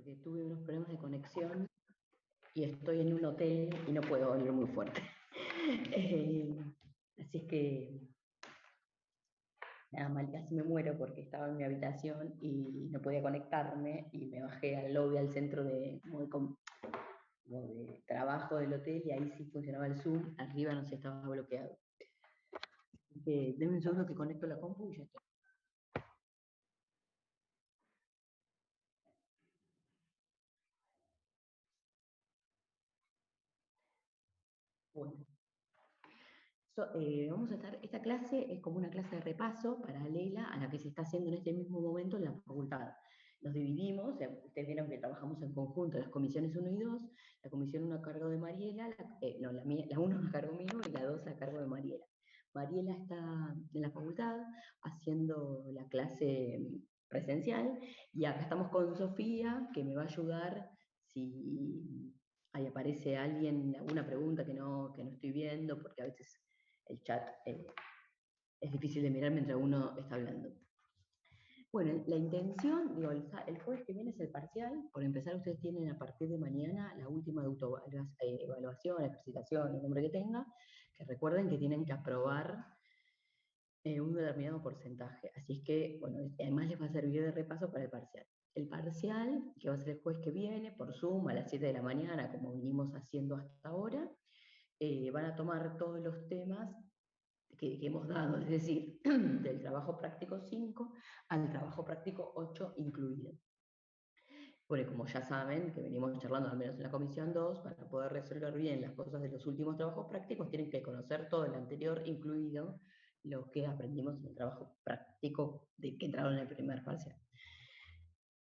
porque tuve unos problemas de conexión y estoy en un hotel y no puedo hablar muy fuerte. Eh, Así es que, nada mal, casi me muero porque estaba en mi habitación y no podía conectarme y me bajé al lobby, al centro como de trabajo del hotel y ahí sí funcionaba el Zoom, arriba no se estaba bloqueado. Denme un segundo que conecto la compu y ya está. Bueno. Vamos a estar, esta clase es como una clase de repaso paralela a la que se está haciendo en este mismo momento en la facultad. Nos dividimos, ustedes vieron que trabajamos en conjunto, las comisiones 1 y 2, la comisión 1 a cargo de Mariela, no, la 1 a cargo mío y la 2 a cargo de Mariela. Mariela está en la facultad haciendo la clase presencial y acá estamos con Sofía, que me va a ayudar si ahí aparece alguien, alguna pregunta que no estoy viendo, porque a veces el chat es difícil de mirar mientras uno está hablando. Bueno, la intención, digo, el jueves que viene es el parcial. Por empezar, ustedes tienen a partir de mañana la última de autoevaluación, ejercitación, el nombre que tenga, que recuerden que tienen que aprobar un determinado porcentaje. Así es que, bueno, además les va a servir de repaso para el parcial. El parcial, que va a ser el jueves que viene, por Zoom, a las 7 de la mañana, como venimos haciendo hasta ahora, van a tomar todos los temas que hemos dado, es decir, del trabajo práctico 5 al trabajo práctico 8 incluido. Bueno, como ya saben, que venimos charlando al menos en la comisión 2, para poder resolver bien las cosas de los últimos trabajos prácticos, tienen que conocer todo el anterior, incluido lo que aprendimos en el trabajo práctico que entraron en el primer parcial.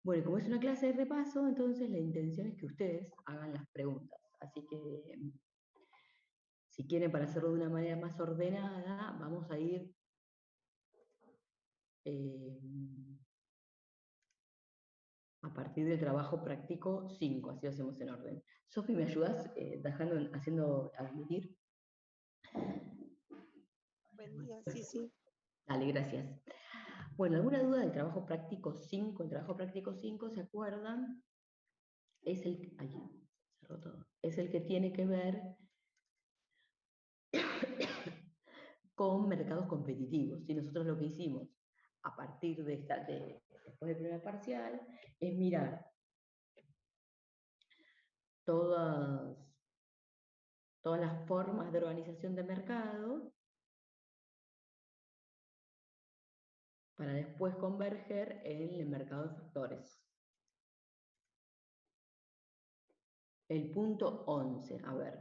Bueno, como es una clase de repaso, entonces la intención es que ustedes hagan las preguntas. Así que si quieren, para hacerlo de una manera más ordenada, vamos a ir a partir del trabajo práctico 5, así lo hacemos en orden. Sofi, ¿me ayudas haciendo admitir? Buen día, sí. Dale, gracias. Bueno, ¿alguna duda del trabajo práctico 5? El trabajo práctico 5, ¿se acuerdan? Es el, ay, cerró todo. Es el que tiene que ver con mercados competitivos. Y nosotros lo que hicimos a partir después del primer parcial es mirar todas las formas de organización de mercado para después converger en el mercado de factores. El punto 11, a ver.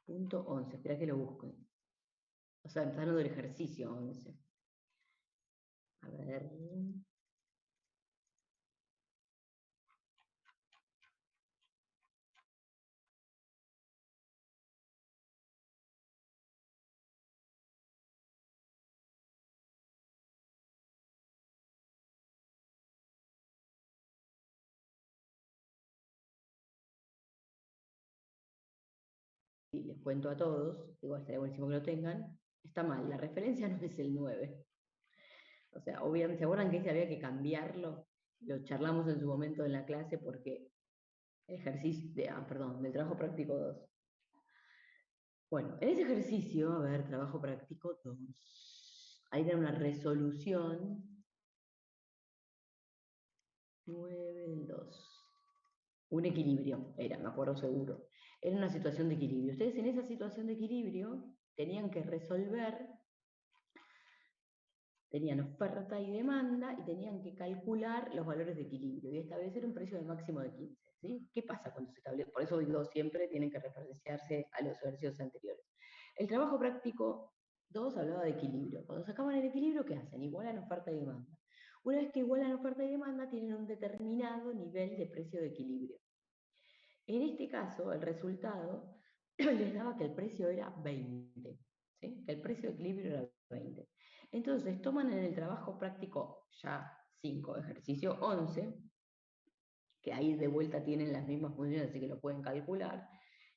Punto 11, espera que lo busquen. O sea, está hablando del ejercicio 11. A ver. Y les cuento a todos, igual estaría buenísimo que lo tengan, está mal, la referencia no es el 9. O sea, obviamente, ¿se acuerdan que ese había que cambiarlo? Lo charlamos en su momento en la clase porque el ejercicio, del trabajo práctico 2. Bueno, en ese ejercicio, a ver, trabajo práctico 2, ahí era una resolución 9 del 2. Un equilibrio, era, me acuerdo seguro. Era una situación de equilibrio. Ustedes en esa situación de equilibrio tenían que resolver, tenían oferta y demanda y tenían que calcular los valores de equilibrio y establecer un precio de máximo de 15. ¿Sí? ¿Qué pasa cuando se establece? Por eso digo siempre tienen que referenciarse a los ejercicios anteriores. El trabajo práctico 2 hablaba de equilibrio. Cuando sacaban el equilibrio, ¿qué hacen? Igualan oferta y demanda. Una vez que igualan oferta y demanda, tienen un determinado nivel de precio de equilibrio. En este caso, el resultado les daba que el precio era 20, ¿sí? Que el precio de equilibrio era 20. Entonces, toman en el trabajo práctico ya 5, ejercicio 11, que ahí de vuelta tienen las mismas funciones, así que lo pueden calcular,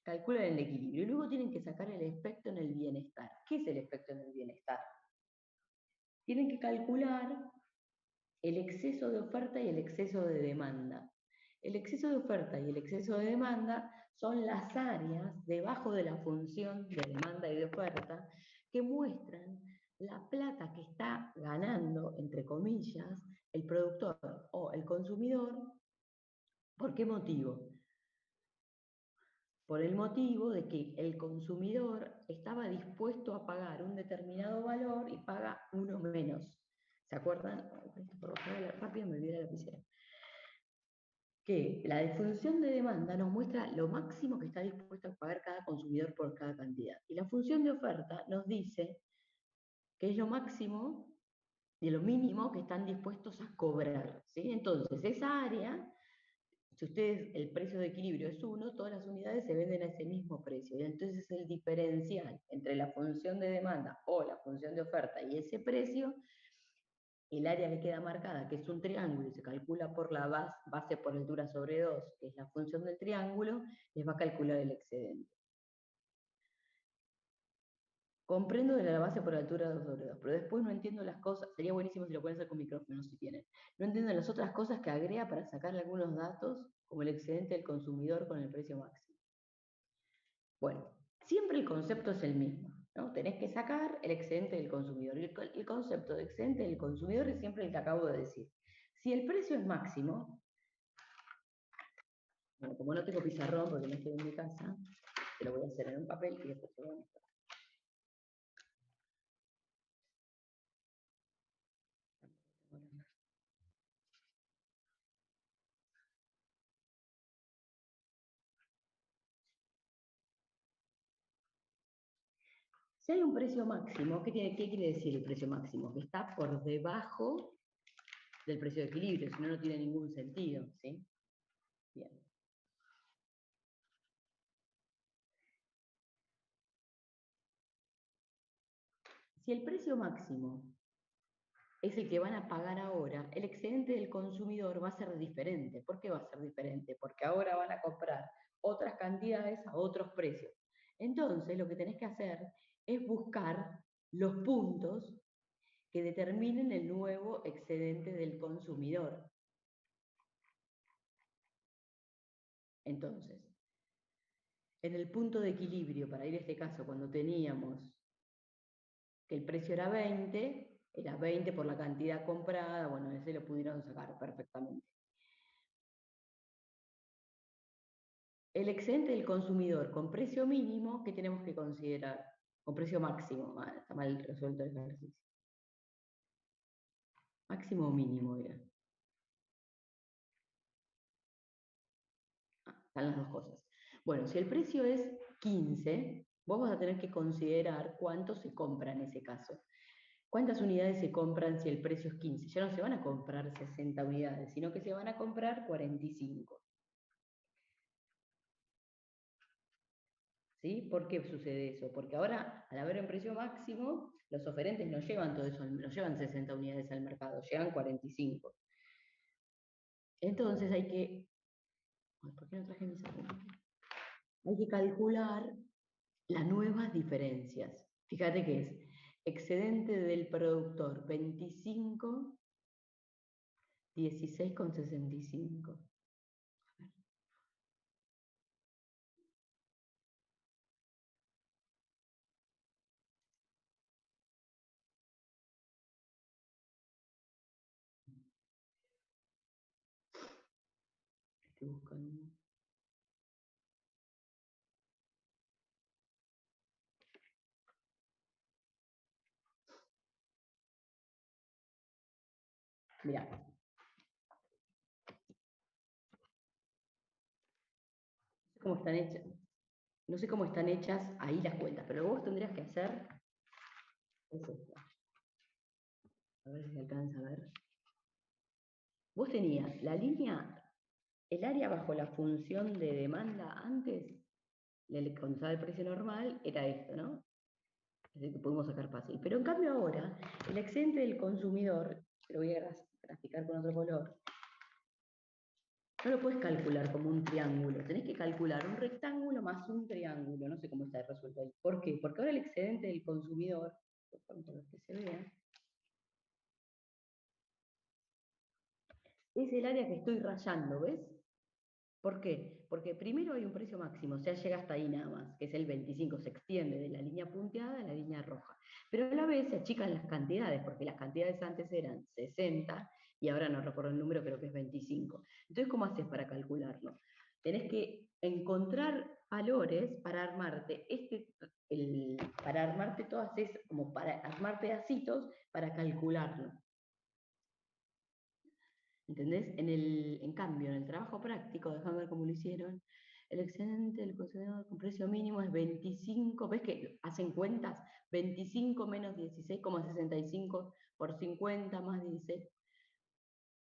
calculan el equilibrio. Y luego tienen que sacar el efecto en el bienestar. ¿Qué es el efecto en el bienestar? Tienen que calcular el exceso de oferta y el exceso de demanda. El exceso de oferta y el exceso de demanda son las áreas debajo de la función de demanda y de oferta que muestran la plata que está ganando, entre comillas, el productor o el consumidor. ¿Por qué motivo? Por el motivo de que el consumidor estaba dispuesto a pagar un determinado valor y paga uno menos. ¿Se acuerdan? Por bajar rápido me olvidé la lapicera. Que la función de demanda nos muestra lo máximo que está dispuesto a pagar cada consumidor por cada cantidad. Y la función de oferta nos dice que es lo máximo y lo mínimo que están dispuestos a cobrar. ¿Sí? Entonces, esa área, si ustedes, el precio de equilibrio es 1, todas las unidades se venden a ese mismo precio. Y entonces el diferencial entre la función de demanda o la función de oferta y ese precio, el área que queda marcada, que es un triángulo, y se calcula por la base por altura sobre 2, que es la función del triángulo, les va a calcular el excedente. Comprendo de la base por altura 2 sobre 2, pero después no entiendo las cosas, sería buenísimo si lo pueden hacer con micrófono si tienen. No entiendo las otras cosas que agrega para sacarle algunos datos, como el excedente del consumidor con el precio máximo. Bueno, siempre el concepto es el mismo, ¿no? Tenés que sacar el excedente del consumidor. Y el concepto de excedente del consumidor es siempre el que acabo de decir. Si el precio es máximo, bueno, como no tengo pizarrón porque no estoy en mi casa, te lo voy a hacer en un papel y después te voy a mostrar. Si hay un precio máximo, ¿qué quiere decir el precio máximo? Que está por debajo del precio de equilibrio, si no, no tiene ningún sentido, ¿sí? Bien. Si el precio máximo es el que van a pagar ahora, el excedente del consumidor va a ser diferente. ¿Por qué va a ser diferente? Porque ahora van a comprar otras cantidades a otros precios. Entonces, lo que tenés que hacer es buscar los puntos que determinen el nuevo excedente del consumidor. Entonces, en el punto de equilibrio, para ir a este caso, cuando teníamos que el precio era 20 por la cantidad comprada, bueno, ese lo pudieron sacar perfectamente. El excedente del consumidor con precio mínimo, ¿qué tenemos que considerar? Con precio máximo, está mal resuelto el ejercicio. Máximo o mínimo era. Están las dos cosas. Bueno, si el precio es 15, vos vas a tener que considerar cuánto se compra en ese caso. ¿Cuántas unidades se compran si el precio es 15? Ya no se van a comprar 60 unidades, sino que se van a comprar 45. ¿Sí? ¿Por qué sucede eso? Porque ahora, al haber un precio máximo, los oferentes no llevan todo eso, no llevan 60 unidades al mercado, llevan 45. Entonces hay que... ¿Por qué no traje mis apuntes? Hay que calcular las nuevas diferencias. Fíjate que es excedente del productor 25, 16,65. Estoy buscando. Mirá. Cómo están hechas. No sé cómo están hechas ahí las cuentas, pero vos tendrías que hacer es esto. A ver si se alcanza a ver. Vos tenías la línea, el área bajo la función de demanda antes, cuando estaba el precio normal, era esto, ¿no? Es decir, que pudimos sacar fácil. Pero en cambio ahora, el excedente del consumidor, lo voy a graficar con otro color, no lo puedes calcular como un triángulo, tenés que calcular un rectángulo más un triángulo, no sé cómo está resuelto ahí. ¿Por qué? Porque ahora el excedente del consumidor, por favor que se vea, es el área que estoy rayando, ¿ves? ¿Por qué? Porque primero hay un precio máximo, o sea, llega hasta ahí nada más, que es el 25, se extiende de la línea punteada a la línea roja. Pero a la vez se achican las cantidades, porque las cantidades antes eran 60 y ahora no recuerdo el número, creo que es 25. Entonces, ¿cómo haces para calcularlo? Tenés que encontrar valores para armarte para armarte todas esas, como para armar pedacitos para calcularlo. ¿Entendés? En cambio, en el trabajo práctico, déjame ver cómo lo hicieron, el excedente del consumidor con precio mínimo es 25, ¿ves que hacen cuentas? 25 menos 16,65 por 50 más 16.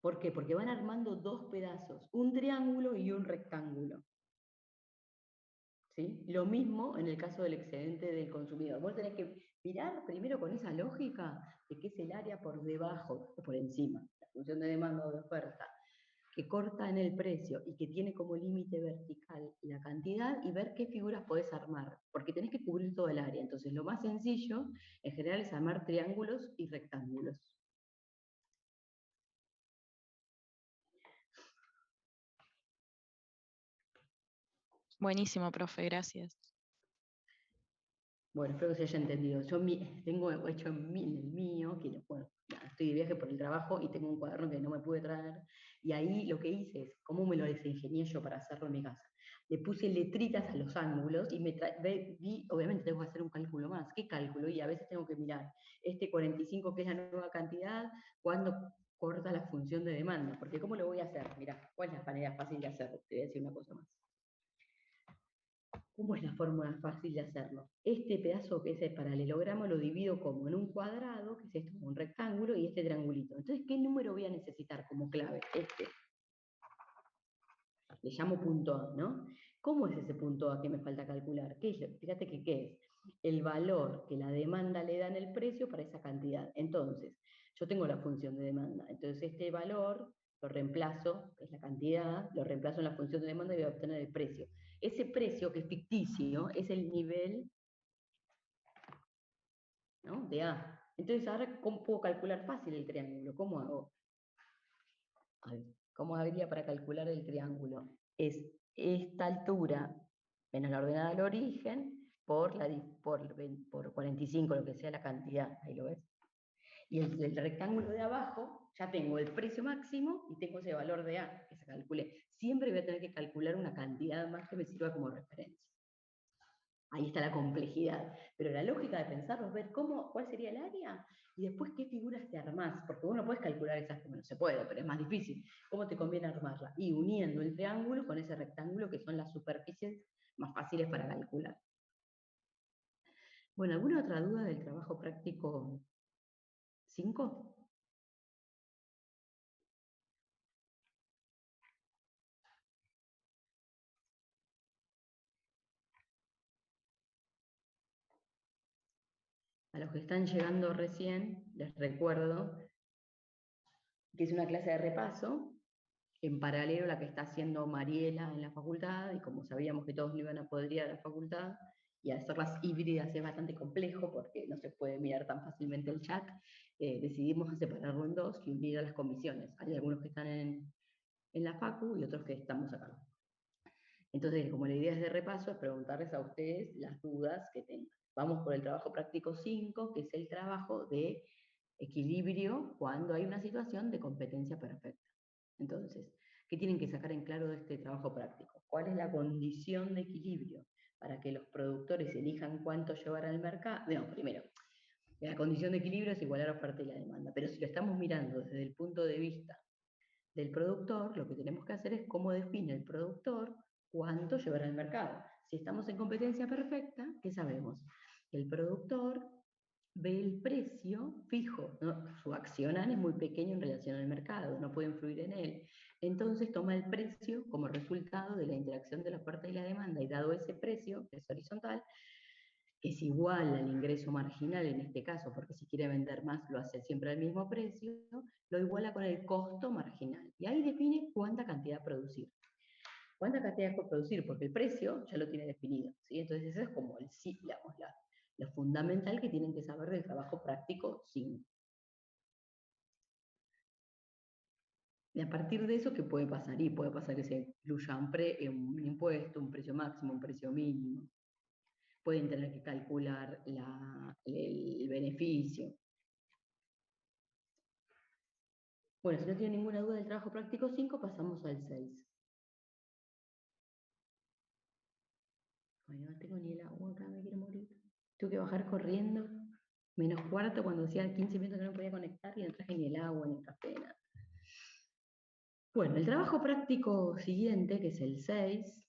¿Por qué? Porque van armando dos pedazos, un triángulo y un rectángulo. ¿Sí? Lo mismo en el caso del excedente del consumidor. Vos tenés que mirar primero con esa lógica de qué es el área por debajo o por encima, la función de demanda o de oferta, que corta en el precio y que tiene como límite vertical la cantidad y ver qué figuras podés armar, porque tenés que cubrir todo el área. Entonces, lo más sencillo, en general, es armar triángulos y rectángulos. Buenísimo, profe, gracias. Bueno, espero que se haya entendido. Yo tengo hecho el mío, que bueno, estoy de viaje por el trabajo y tengo un cuaderno que no me pude traer. Y ahí lo que hice es, ¿cómo me lo desingenié yo para hacerlo en mi casa? Le puse letritas a los ángulos y vi, obviamente tengo que hacer un cálculo más. ¿Qué cálculo? Y a veces tengo que mirar este 45, que es la nueva cantidad, cuándo corta la función de demanda. Porque ¿cómo lo voy a hacer? Mirá, ¿cuál es la manera fácil de hacerlo? Te voy a decir una cosa más. ¿Cómo es la fórmula fácil de hacerlo? Este pedazo que es el paralelogramo lo divido como en un cuadrado, que es esto, un rectángulo, y este triangulito. Entonces, ¿qué número voy a necesitar como clave? Este. Le llamo punto A, ¿no? ¿Cómo es ese punto A que me falta calcular? ¿Qué es? Fíjate que ¿qué es? El valor que la demanda le da en el precio para esa cantidad. Entonces, yo tengo la función de demanda. Entonces, este valor lo reemplazo, que es la cantidad, lo reemplazo en la función de demanda y voy a obtener el precio. Ese precio, que es ficticio, es el nivel, ¿no?, de A. Entonces, ahora, ¿cómo puedo calcular fácil el triángulo? ¿Cómo hago? A ver, ¿cómo haría para calcular el triángulo? Es esta altura menos la ordenada del origen por 45, lo que sea la cantidad, ahí lo ves. Y el rectángulo de abajo, ya tengo el precio máximo y tengo ese valor de A que se calcule. Siempre voy a tener que calcular una cantidad más que me sirva como referencia. Ahí está la complejidad. Pero la lógica de pensarlo es ver cuál sería el área y después qué figuras te armás. Porque vos no puedes calcular exactamente, no se puede, pero es más difícil. ¿Cómo te conviene armarla? Y uniendo el triángulo con ese rectángulo, que son las superficies más fáciles para calcular. Bueno, ¿alguna otra duda del trabajo práctico 5? A los que están llegando recién, les recuerdo que es una clase de repaso, en paralelo a la que está haciendo Mariela en la facultad, y como sabíamos que todos no iban a poder ir a la facultad, y hacerlas híbridas es bastante complejo porque no se puede mirar tan fácilmente el chat, decidimos separarlo en dos y unir a las comisiones. Hay algunos que están en la facu y otros que estamos acá. Entonces, como la idea es de repaso, es preguntarles a ustedes las dudas que tengan. Vamos por el trabajo práctico 5, que es el trabajo de equilibrio cuando hay una situación de competencia perfecta. Entonces, ¿qué tienen que sacar en claro de este trabajo práctico? ¿Cuál es la condición de equilibrio para que los productores elijan cuánto llevar al mercado? No, primero, la condición de equilibrio es igualar la oferta y la demanda, pero si lo estamos mirando desde el punto de vista del productor, lo que tenemos que hacer es cómo define el productor cuánto llevar al mercado. Si estamos en competencia perfecta, ¿qué sabemos? El productor ve el precio fijo, ¿no? Su accionar es muy pequeño en relación al mercado, no puede influir en él. Entonces toma el precio como resultado de la interacción de la oferta y la demanda, y dado ese precio, que es horizontal, que es igual al ingreso marginal en este caso, porque si quiere vender más lo hace siempre al mismo precio, lo iguala con el costo marginal. Y ahí define cuánta cantidad producir. ¿Cuánta cantidad por producir? Porque el precio ya lo tiene definido, ¿sí? Entonces eso es como digamos, lo fundamental que tienen que saber del trabajo práctico 5. Y a partir de eso, ¿qué puede pasar? Y puede pasar que se incluya un impuesto, un precio máximo, un precio mínimo. Pueden tener que calcular el beneficio. Bueno, si no tienen ninguna duda del trabajo práctico 5, pasamos al 6. Ay, no tengo ni el agua acá, me quiero morir. Tuve que bajar corriendo, menos cuarto, cuando hacía 15 minutos que no podía conectar y no traje ni el agua, ni el café, nada. Bueno, el trabajo práctico siguiente, que es el 6,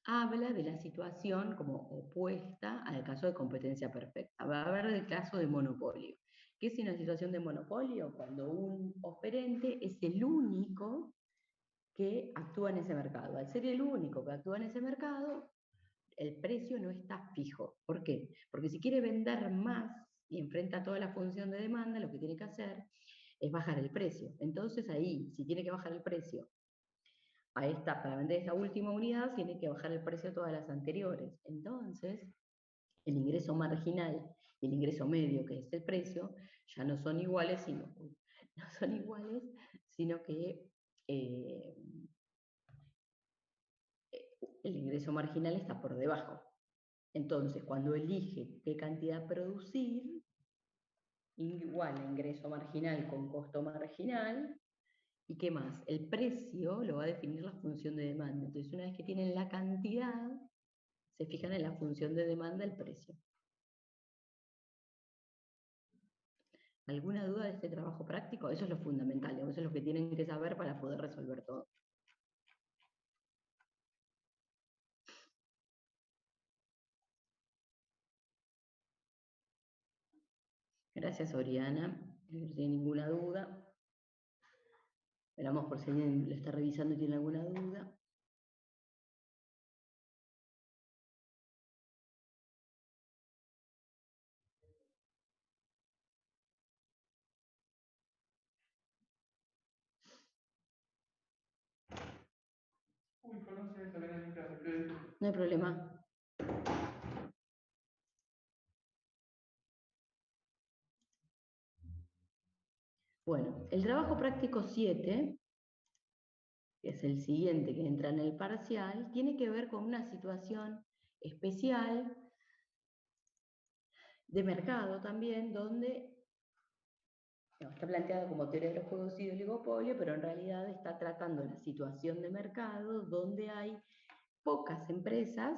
habla de la situación como opuesta al caso de competencia perfecta. Va a haber el caso de monopolio. ¿Qué es una situación de monopolio? Cuando un oferente es el único que actúa en ese mercado. Al ser el único que actúa en ese mercado, el precio no está fijo. ¿Por qué? Porque si quiere vender más y enfrenta toda la función de demanda, lo que tiene que hacer es bajar el precio. Entonces ahí, si tiene que bajar el precio a esta, para vender esta última unidad, tiene que bajar el precio a todas las anteriores. Entonces, el ingreso marginal y el ingreso medio, que es el precio, ya no son iguales, sino que eh, el ingreso marginal está por debajo. Entonces, cuando elige qué cantidad producir, igual a ingreso marginal con costo marginal, ¿y qué más? El precio lo va a definir la función de demanda. Entonces, una vez que tienen la cantidad, se fijan en la función de demanda el precio. ¿Alguna duda de este trabajo práctico? Eso es lo fundamental, eso es lo que tienen que saber para poder resolver todo. Gracias, Oriana. No tiene ninguna duda. Esperamos por si alguien lo está revisando y tiene alguna duda. No hay problema. Bueno, el trabajo práctico 7, que es el siguiente que entra en el parcial, tiene que ver con una situación especial de mercado también, donde está planteado como teoría de los juegos y de oligopolio, pero en realidad está tratando la situación de mercado donde hay pocas empresas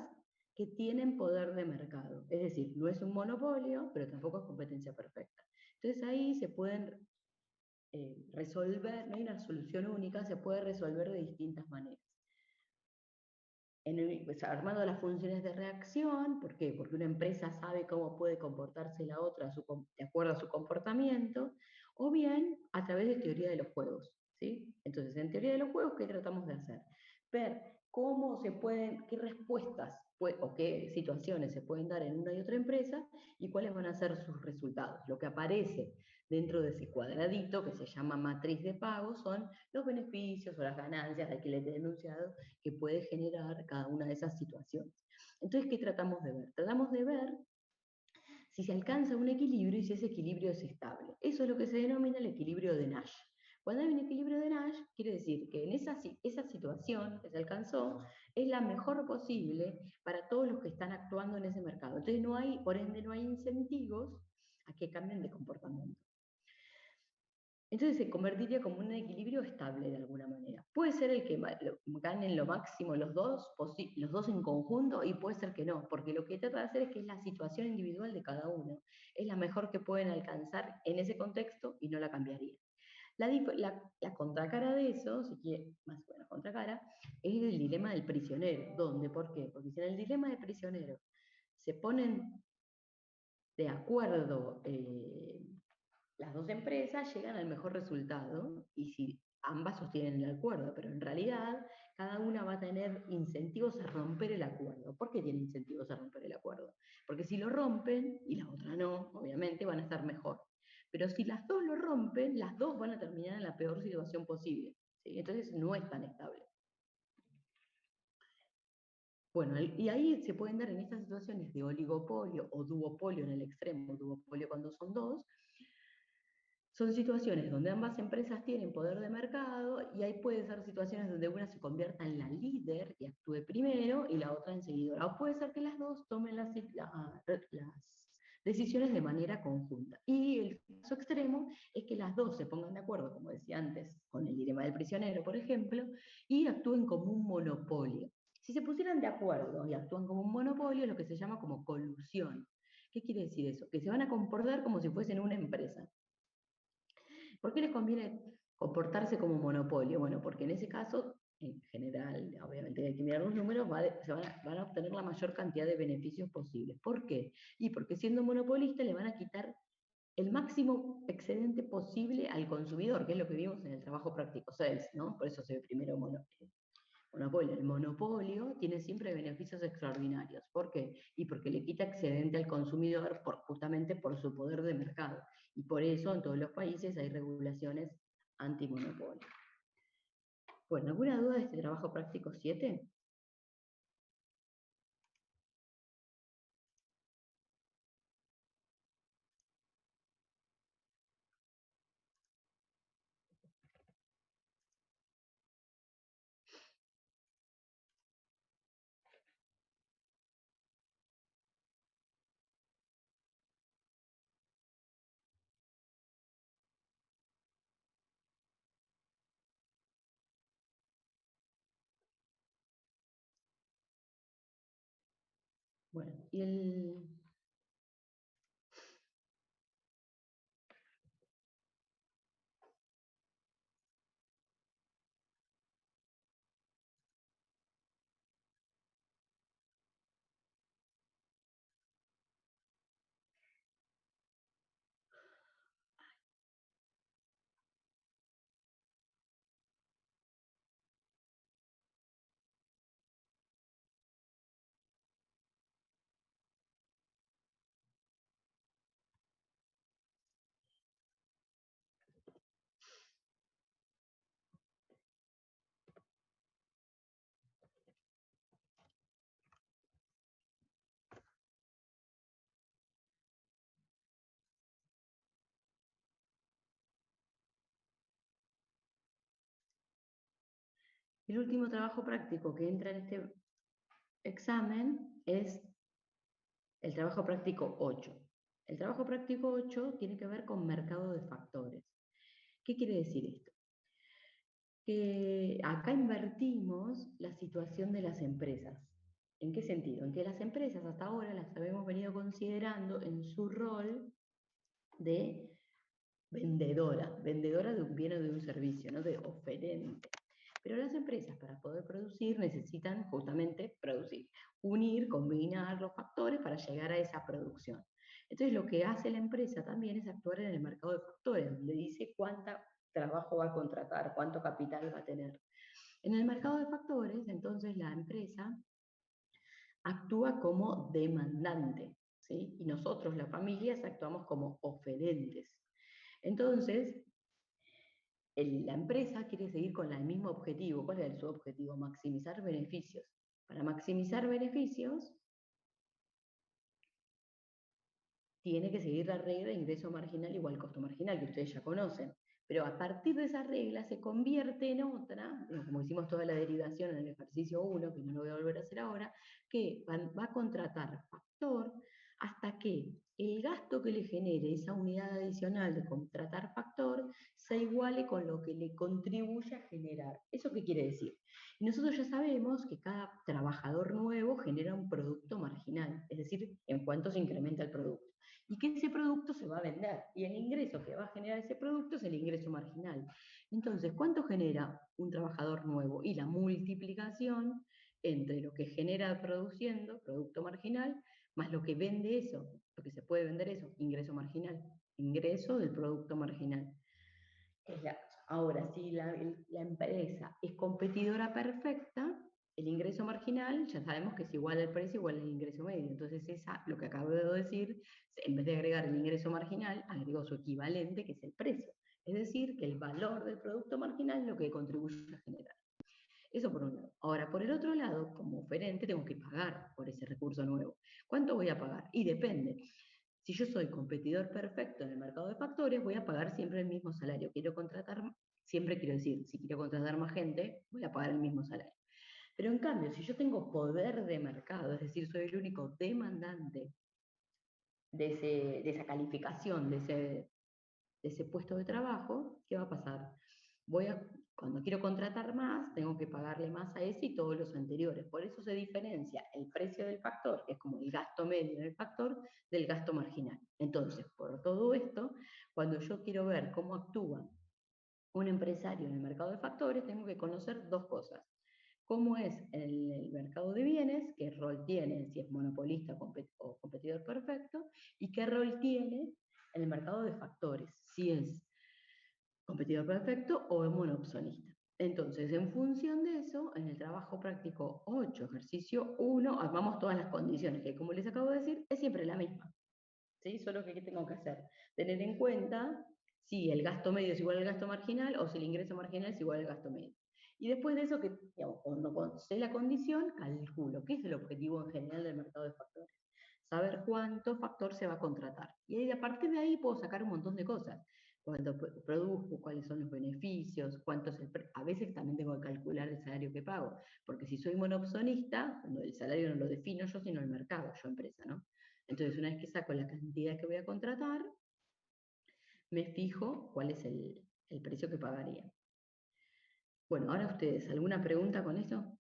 que tienen poder de mercado. Es decir, no es un monopolio, pero tampoco es competencia perfecta. Entonces ahí se pueden resolver, no hay una solución única, se puede resolver de distintas maneras. Pues, armando las funciones de reacción, ¿por qué? Porque una empresa sabe cómo puede comportarse la otra de acuerdo a su comportamiento, o bien a través de teoría de los juegos, ¿sí? Entonces, en teoría de los juegos, ¿qué tratamos de hacer? Ver cómo se pueden, qué respuestas o qué situaciones se pueden dar en una y otra empresa y cuáles van a ser sus resultados. Lo que aparece dentro de ese cuadradito que se llama matriz de pago son los beneficios o las ganancias de alquiler denunciado que puede generar cada una de esas situaciones. Entonces, ¿qué tratamos de ver? Tratamos de ver si se alcanza un equilibrio y si ese equilibrio es estable. Eso es lo que se denomina el equilibrio de Nash. Cuando hay un equilibrio de Nash, quiere decir que en esa situación que se alcanzó es la mejor posible para todos los que están actuando en ese mercado. Entonces no hay, por ende, no hay incentivos a que cambien de comportamiento. Entonces se convertiría como un equilibrio estable de alguna manera. Puede ser el que ganen lo máximo los dos en conjunto y puede ser que no, porque lo que trata de hacer es que es la situación individual de cada uno. Es la mejor que pueden alcanzar en ese contexto y no la cambiaría. La contracara de eso, si quiere, más o menos contracara, es el dilema del prisionero. ¿Dónde? ¿Por qué? Porque si en el dilema del prisionero se ponen de acuerdo las dos empresas, llegan al mejor resultado y si ambas sostienen el acuerdo, pero en realidad cada una va a tener incentivos a romper el acuerdo. ¿Por qué tiene incentivos a romper el acuerdo? Porque si lo rompen y la otra no, obviamente van a estar mejor. Pero si las dos lo rompen, las dos van a terminar en la peor situación posible. ¿Sí? Entonces no es tan estable. Bueno, y ahí se pueden dar en estas situaciones de oligopolio o duopolio en el extremo, duopolio cuando son dos, son situaciones donde ambas empresas tienen poder de mercado y ahí puede ser situaciones donde una se convierta en la líder y actúe primero y la otra en seguidora. O puede ser que las dos tomen las decisiones de manera conjunta. Y el caso extremo es que las dos se pongan de acuerdo, como decía antes, con el dilema del prisionero, por ejemplo, y actúen como un monopolio. Si se pusieran de acuerdo y actúan como un monopolio, es lo que se llama como colusión. ¿Qué quiere decir eso? Que se van a comportar como si fuesen una empresa. ¿Por qué les conviene comportarse como monopolio? Bueno, porque en ese caso, en general, obviamente hay que mirar los números, van a obtener la mayor cantidad de beneficios posibles. ¿Por qué? Y porque siendo monopolista le van a quitar el máximo excedente posible al consumidor, que es lo que vimos en el trabajo práctico sales, ¿no? Por eso se ve primero monopolio. El monopolio tiene siempre beneficios extraordinarios. ¿Por qué? Y porque le quita excedente al consumidor justamente por su poder de mercado. Y por eso en todos los países hay regulaciones antimonopolio. Bueno, ¿alguna duda de este trabajo práctico 7? Bueno, y el último trabajo práctico que entra en este examen es el trabajo práctico 8. El trabajo práctico 8 tiene que ver con mercado de factores. ¿Qué quiere decir esto? Que acá invertimos la situación de las empresas. ¿En qué sentido? En que las empresas hasta ahora las habíamos venido considerando en su rol de vendedora de un bien o de un servicio, ¿no? De oferente. Pero las empresas para poder producir necesitan justamente producir, unir, combinar los factores para llegar a esa producción. Entonces lo que hace la empresa también es actuar en el mercado de factores, donde dice cuánta trabajo va a contratar, cuánto capital va a tener. En el mercado de factores, entonces la empresa actúa como demandante, ¿sí? Y nosotros, las familias, actuamos como oferentes. Entonces, la empresa quiere seguir con el mismo objetivo. ¿Cuál es su objetivo? Maximizar beneficios. Para maximizar beneficios, tiene que seguir la regla de ingreso marginal igual costo marginal, que ustedes ya conocen. Pero a partir de esa regla se convierte en otra, como hicimos toda la derivación en el ejercicio 1, que no lo voy a volver a hacer ahora, que va a contratar factor hasta que el gasto que le genere esa unidad adicional de contratar factor se iguale con lo que le contribuye a generar. ¿Eso qué quiere decir? Y nosotros ya sabemos que cada trabajador nuevo genera un producto marginal, es decir, en cuánto se incrementa el producto. Y que ese producto se va a vender. Y el ingreso que va a generar ese producto es el ingreso marginal. Entonces, ¿cuánto genera un trabajador nuevo? Y la multiplicación entre lo que genera produciendo, producto marginal, más lo que vende eso, lo que se puede vender eso, ingreso marginal, ingreso del producto marginal. Ahora, si la empresa es competidora perfecta, el ingreso marginal ya sabemos que es igual al precio, igual al ingreso medio. Entonces, lo que acabo de decir, en vez de agregar el ingreso marginal, agrego su equivalente, que es el precio. Es decir, que el valor del producto marginal es lo que contribuye a generar. Eso por un lado. Ahora, por el otro lado, como oferente, tengo que pagar por ese recurso nuevo. ¿Cuánto voy a pagar? Y depende. Si yo soy competidor perfecto en el mercado de factores, voy a pagar siempre el mismo salario. Siempre quiero decir, si quiero contratar más gente, voy a pagar el mismo salario. Pero en cambio, si yo tengo poder de mercado, es decir, soy el único demandante de esa calificación, de ese puesto de trabajo, ¿qué va a pasar? Cuando quiero contratar más, tengo que pagarle más a ese y todos los anteriores. Por eso se diferencia el precio del factor, que es como el gasto medio del factor, del gasto marginal. Entonces, por todo esto, cuando yo quiero ver cómo actúa un empresario en el mercado de factores, tengo que conocer dos cosas. Cómo es el mercado de bienes, qué rol tiene, si es monopolista o competidor perfecto, y qué rol tiene en el mercado de factores, si es competidor perfecto o monopsonista. Entonces, en función de eso, en el trabajo práctico 8, ejercicio 1, armamos todas las condiciones, que como les acabo de decir, es siempre la misma. ¿Sí? Solo que ¿qué tengo que hacer? Tener en cuenta si el gasto medio es igual al gasto marginal o si el ingreso marginal es igual al gasto medio. Y después de eso, digamos, cuando sé la condición, calculo qué es el objetivo en general del mercado de factores. Saber cuánto factor se va a contratar. Y ahí, a partir de ahí puedo sacar un montón de cosas. Cuánto produzco, cuáles son los beneficios, cuánto es a veces también tengo que calcular el salario que pago, porque si soy monopsonista, el salario no lo defino yo, sino el mercado, yo empresa, ¿no? Entonces, una vez que saco la cantidad que voy a contratar, me fijo cuál es el precio que pagaría. Bueno, ahora ustedes, ¿alguna pregunta con eso?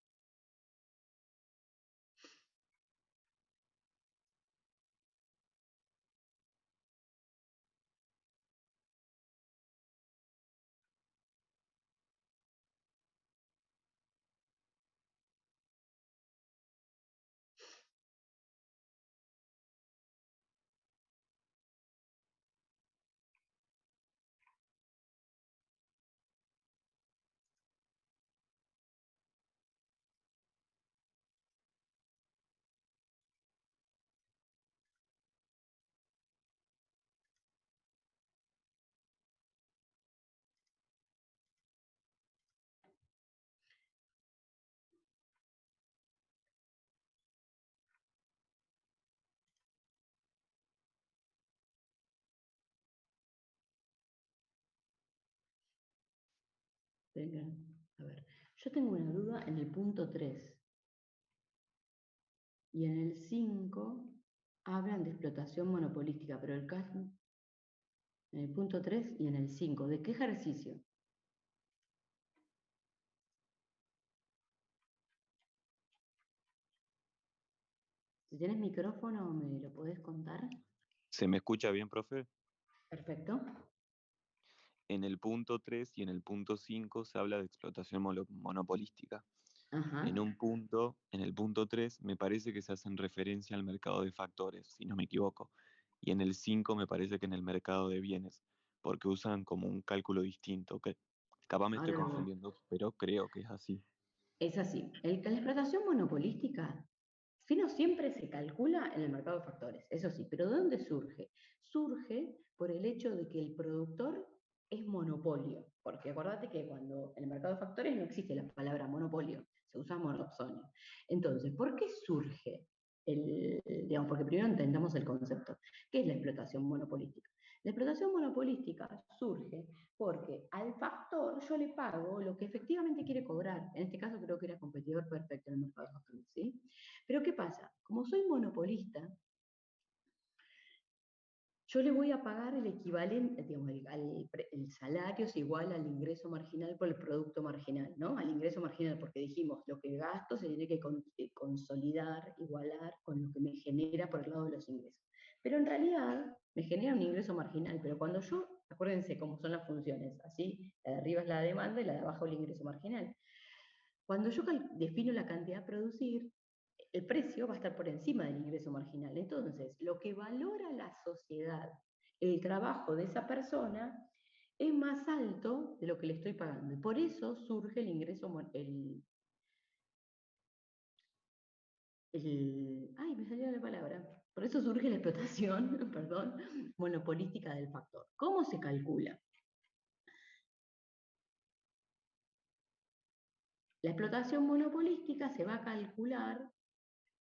Venga, a ver, yo tengo una duda en el punto 3 y en el 5 hablan de explotación monopolística, pero el caso, en el punto 3 y en el 5, ¿de qué ejercicio? Si tienes micrófono, ¿me lo podés contar? ¿Se me escucha bien, profe? Perfecto. En el punto 3 y en el punto 5 se habla de explotación monopolística. Ajá. En el punto 3 me parece que se hacen referencia al mercado de factores, si no me equivoco. Y en el 5 me parece que en el mercado de bienes, porque usan como un cálculo distinto, que capaz me estoy Ahora lo, confundiendo, pero creo que es así. Es así. La explotación monopolística, no siempre se calcula en el mercado de factores, eso sí, pero ¿de dónde surge? Surge por el hecho de que el productor es monopolio, porque acordate que cuando en el mercado de factores no existe la palabra monopolio, se usa monopsonio. Entonces, ¿por qué surge digamos, porque primero entendamos el concepto? ¿Qué es la explotación monopolística? La explotación monopolística surge porque al factor yo le pago lo que efectivamente quiere cobrar. En este caso creo que era competidor perfecto en el mercado de factores, ¿sí? Pero ¿qué pasa? Como soy monopolista, yo le voy a pagar el equivalente, digamos, el salario es igual al ingreso marginal por el producto marginal, ¿no? Al ingreso marginal, porque dijimos, lo que gasto se tiene que consolidar, igualar con lo que me genera por el lado de los ingresos. Pero en realidad me genera un ingreso marginal, pero cuando yo, acuérdense cómo son las funciones, así, la de arriba es la demanda y la de abajo el ingreso marginal. Cuando yo defino la cantidad a producir, el precio va a estar por encima del ingreso marginal. Entonces, lo que valora la sociedad, el trabajo de esa persona, es más alto de lo que le estoy pagando. Y por eso surge el ingreso, ay, me salió la palabra. Por eso surge la explotación, perdón, monopolística del factor. ¿Cómo se calcula? La explotación monopolística se va a calcular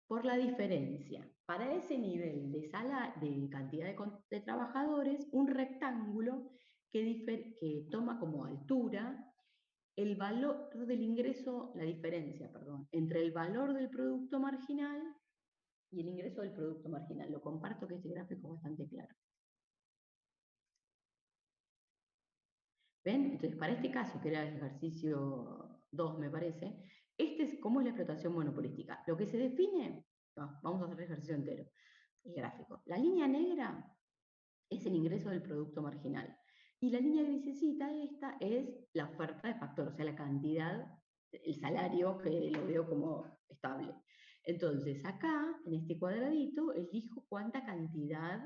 por la diferencia. para ese nivel de sala, de cantidad de trabajadores, un rectángulo que toma como altura el valor del ingreso, la diferencia, perdón, entre el valor del producto marginal y el ingreso del producto marginal. Lo comparto, que este gráfico es bastante claro. ¿Ven? Entonces, para este caso, que era el ejercicio 2, me parece, este es cómo es la explotación monopolística. Lo que se define, vamos a hacer el ejercicio entero, el gráfico. La línea negra es el ingreso del producto marginal. Y la línea grisecita esta es la oferta de factor, o sea, la cantidad, el salario, que lo veo como estable. Entonces, acá, en este cuadradito, elijo cuánta cantidad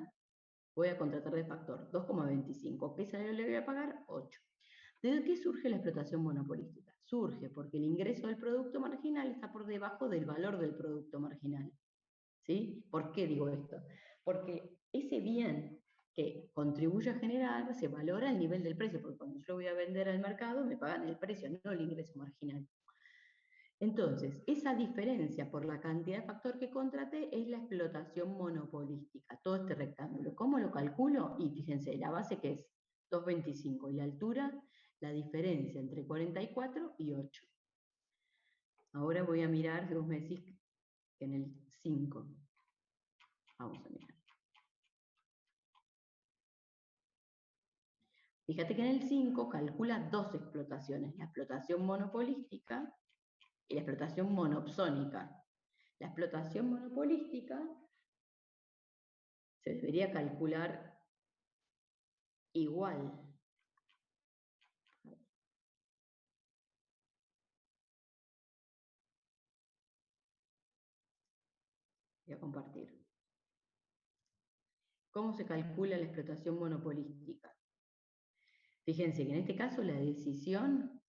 voy a contratar de factor, 2,25. ¿Qué salario le voy a pagar? 8. ¿De qué surge la explotación monopolística? Surge porque el ingreso del producto marginal está por debajo del valor del producto marginal. ¿Sí? ¿Por qué digo esto? Porque ese bien que contribuye a generar se valora al nivel del precio, porque cuando yo lo voy a vender al mercado me pagan el precio, no el ingreso marginal. Entonces, esa diferencia por la cantidad de factor que contraté es la explotación monopolística, todo este rectángulo. ¿Cómo lo calculo? Y fíjense, la base que es 2,25 y la altura, la diferencia entre 44 y 8. Ahora voy a mirar, si vos me decís que en el 5, vamos a mirar. Fíjate que en el 5 calcula dos explotaciones, la explotación monopolística y la explotación monopsónica. La explotación monopolística se debería calcular igual. Voy a compartir. ¿Cómo se calcula la explotación monopolística? Fíjense que en este caso la decisión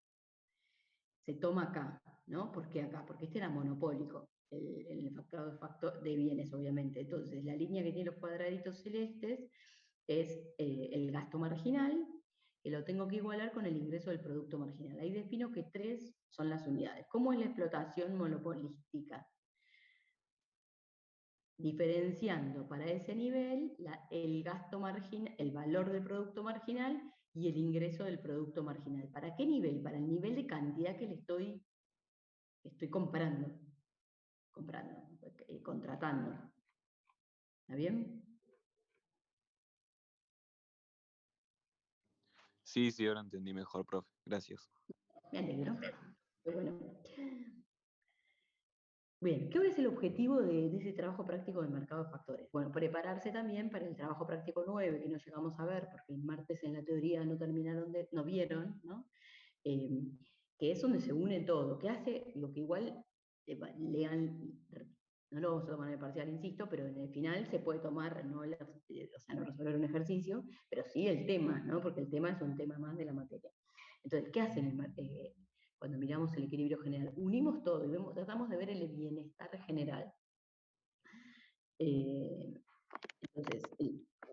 se toma acá, ¿no? ¿Por qué acá? Porque este era monopólico, el factor de bienes, obviamente. Entonces, la línea que tiene los cuadraditos celestes es el gasto marginal, que lo tengo que igualar con el ingreso del producto marginal. Ahí defino que 3 son las unidades. ¿Cómo es la explotación monopolística? Diferenciando para ese nivel el gasto marginal, el valor del producto marginal y el ingreso del producto marginal. ¿Para qué nivel? Para el nivel de cantidad que le estoy comprando, contratando. ¿Está bien? Sí, sí, ahora entendí mejor, profe. Gracias. Me alegro. Bueno. Bien, ¿qué es el objetivo de ese trabajo práctico del mercado de factores? Bueno, prepararse también para el trabajo práctico 9, que no llegamos a ver, porque el martes en la teoría no vieron, ¿no? Eh, que es donde se une todo, que hace lo que igual lean, no lo vamos a tomar en el parcial, insisto, pero en el final se puede tomar, no, o sea, no resolver un ejercicio, pero sí el tema, ¿no? Porque el tema es un tema más de la materia. Entonces, ¿qué hacen cuando miramos el equilibrio general? Unimos todo y tratamos de ver el bienestar general. Entonces,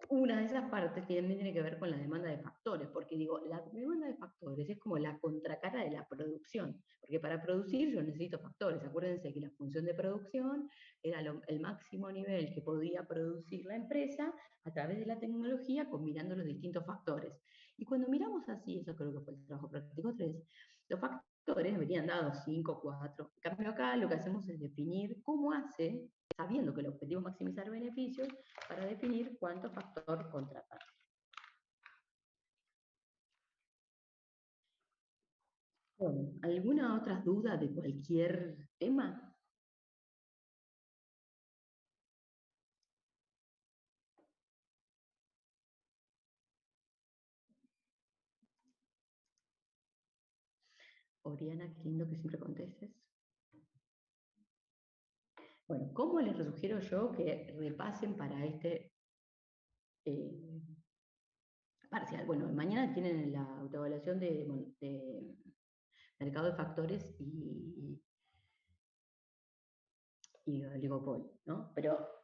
una de esas partes también tiene que ver con la demanda de factores, porque digo, la demanda de factores es como la contracara de la producción, porque para producir yo necesito factores. Acuérdense que la función de producción era el máximo nivel que podía producir la empresa a través de la tecnología combinando los distintos factores. Y cuando miramos así, eso creo que fue el trabajo práctico 3, los factores venían dados 5, 4. En cambio acá lo que hacemos es definir cómo hace, sabiendo que el objetivo es maximizar beneficios, para definir cuánto factor contratar. Bueno, ¿alguna otra duda de cualquier tema? Oriana, qué lindo que siempre contestes. Bueno, ¿cómo les sugiero yo que repasen para este parcial? Bueno, mañana tienen la autoevaluación de mercado de factores y oligopol, ¿no? Pero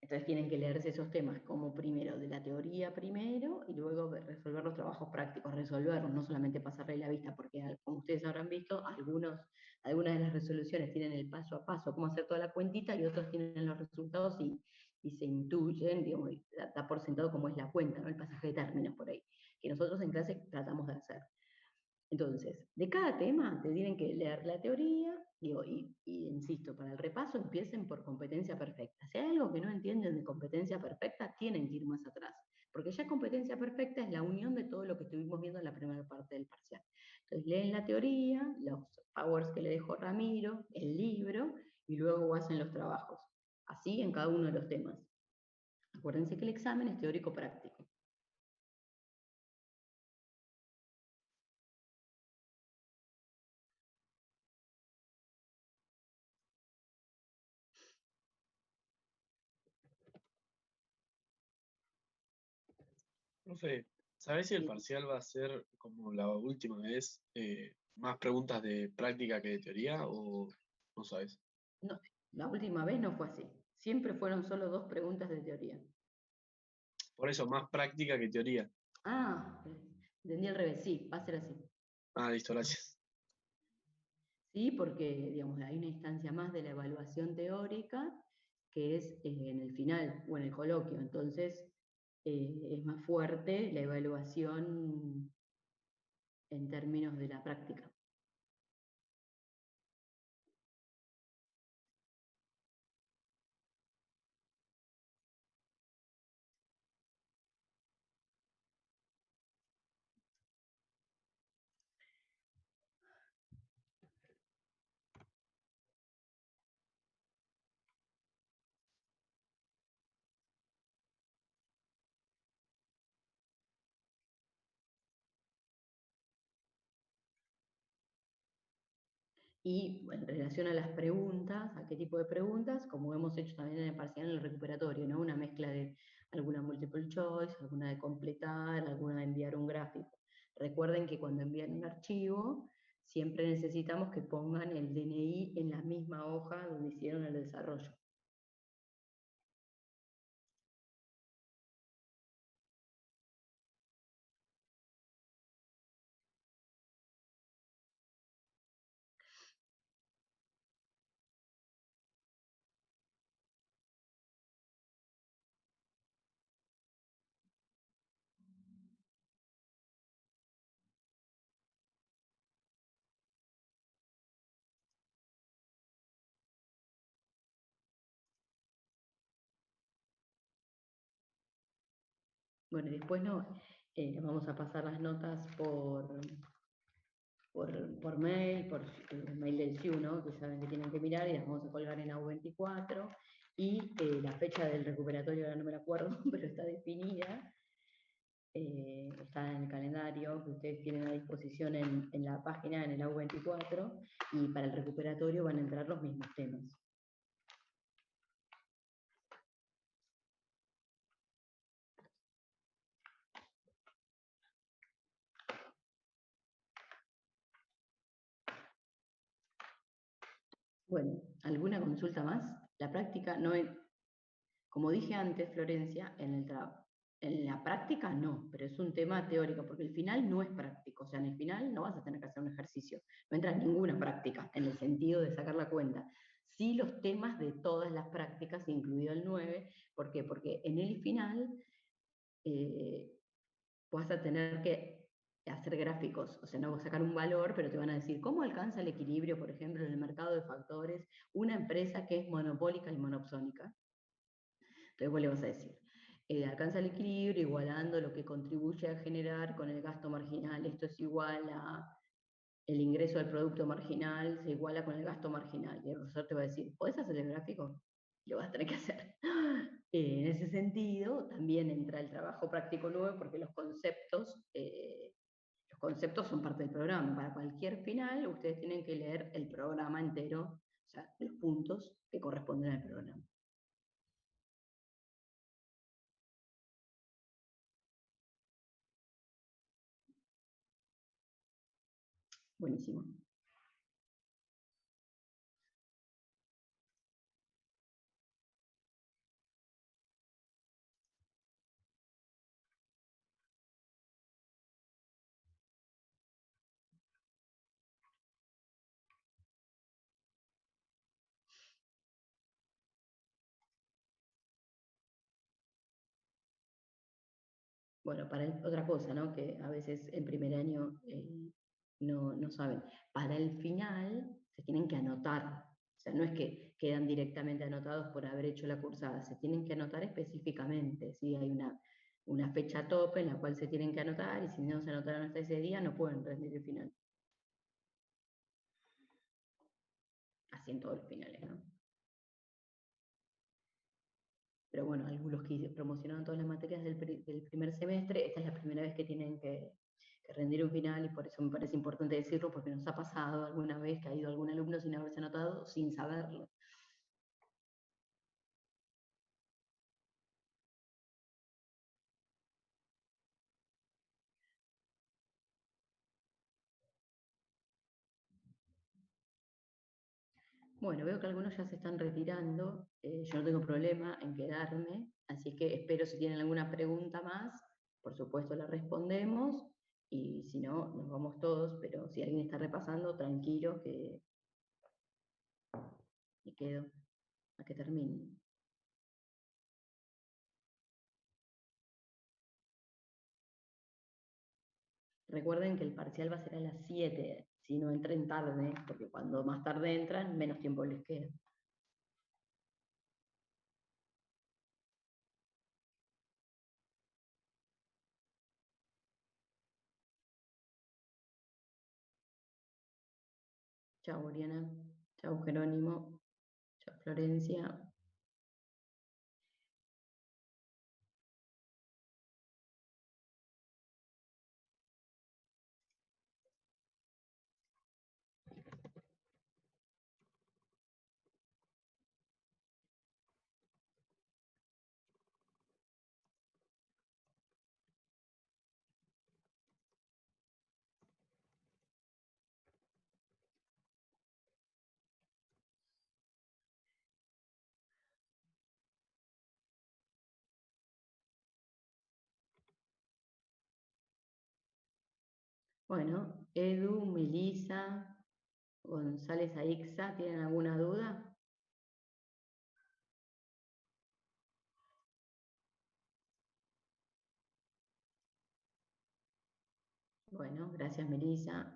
entonces tienen que leerse esos temas como primero de la teoría primero y luego resolver los trabajos prácticos, resolverlos, no solamente pasarle la vista, porque como ustedes habrán visto, algunas de las resoluciones tienen el paso a paso, cómo hacer toda la cuentita, y otros tienen los resultados y y se intuyen, digamos, da por sentado cómo es la cuenta, ¿no? El pasaje de términos por ahí, que nosotros en clase tratamos de hacer. Entonces, de cada tema te tienen que leer la teoría, digo, y insisto, para el repaso empiecen por competencia perfecta. Si hay algo que no entienden de competencia perfecta, tienen que ir más atrás, porque ya competencia perfecta es la unión de todo lo que estuvimos viendo en la primera parte del parcial. Entonces, leen la teoría, los powers que le dejó Ramiro, el libro, y luego hacen los trabajos. Así en cada uno de los temas. Acuérdense que el examen es teórico práctico. Profe, ¿sabés si el parcial va a ser como la última vez, más preguntas de práctica que de teoría o no sabes? No, la última vez no fue así. Siempre fueron solo 2 preguntas de teoría. Por eso, más práctica que teoría. Ah, entendí al revés, sí, va a ser así. Ah, listo, gracias. Sí, porque digamos, hay una instancia más de la evaluación teórica que es en el final o en el coloquio. Entonces, es más fuerte la evaluación en términos de la práctica. Y en relación a las preguntas, a qué tipo de preguntas, como hemos hecho también en el parcial en el recuperatorio, ¿no? Una mezcla de alguna multiple choice, alguna de completar, alguna de enviar un gráfico. Recuerden que cuando envían un archivo, siempre necesitamos que pongan el DNI en la misma hoja donde hicieron el desarrollo. Bueno, y después no, vamos a pasar las notas por mail, por el mail del CIU, ¿no? Que saben que tienen que mirar y las vamos a colgar en AU24. Y la fecha del recuperatorio, ahora no me la acuerdo, pero está definida, está en el calendario que ustedes tienen a disposición en la página, en el AU24, y para el recuperatorio van a entrar los mismos temas. Bueno, ¿alguna consulta más? La práctica no es, como dije antes, Florencia, en la práctica no, pero es un tema teórico, porque el final no es práctico, o sea, en el final no vas a tener que hacer un ejercicio, no entra en ninguna práctica, en el sentido de sacar la cuenta. Sí los temas de todas las prácticas, incluido el 9, ¿por qué? Porque en el final eh, vas a tener que hacer gráficos, o sea, no vas a sacar un valor, pero te van a decir cómo alcanza el equilibrio, por ejemplo, en el mercado de factores, una empresa que es monopólica y monopsónica. Entonces vos le vas a decir, alcanza el equilibrio igualando lo que contribuye a generar con el gasto marginal. Esto es igual a el ingreso del producto marginal, se iguala con el gasto marginal. Y el profesor te va a decir, ¿podés hacer el gráfico? Lo vas a tener que hacer. En ese sentido, también entra el trabajo práctico nuevo porque los conceptos son parte del programa. Para cualquier final, ustedes tienen que leer el programa entero, o sea, los puntos que corresponden al programa. Buenísimo. Bueno, otra cosa, ¿no? Que a veces en primer año no saben. Para el final se tienen que anotar. O sea, no es que quedan directamente anotados por haber hecho la cursada, se tienen que anotar específicamente. ¿Sí? Hay una fecha tope en la cual se tienen que anotar y si no se anotaron hasta ese día no pueden rendir el final. Así en todos los finales, ¿no? Pero bueno, algunos que promocionaron todas las materias del primer semestre, esta es la primera vez que tienen que rendir un final y por eso me parece importante decirlo, porque nos ha pasado alguna vez que ha ido algún alumno sin haberse anotado, sin saberlo. Bueno, veo que algunos ya se están retirando, yo no tengo problema en quedarme, así que espero si tienen alguna pregunta más, por supuesto la respondemos, y si no, nos vamos todos, pero si alguien está repasando, tranquilo que me quedo a que termine. Recuerden que el parcial va a ser a las 7, si no entren tarde, porque cuando más tarde entran, menos tiempo les queda. Chao, Oriana. Chao, Jerónimo. Chao, Florencia. Bueno, Edu, Melisa, González Aixa, ¿tienen alguna duda? Bueno, gracias, Melisa.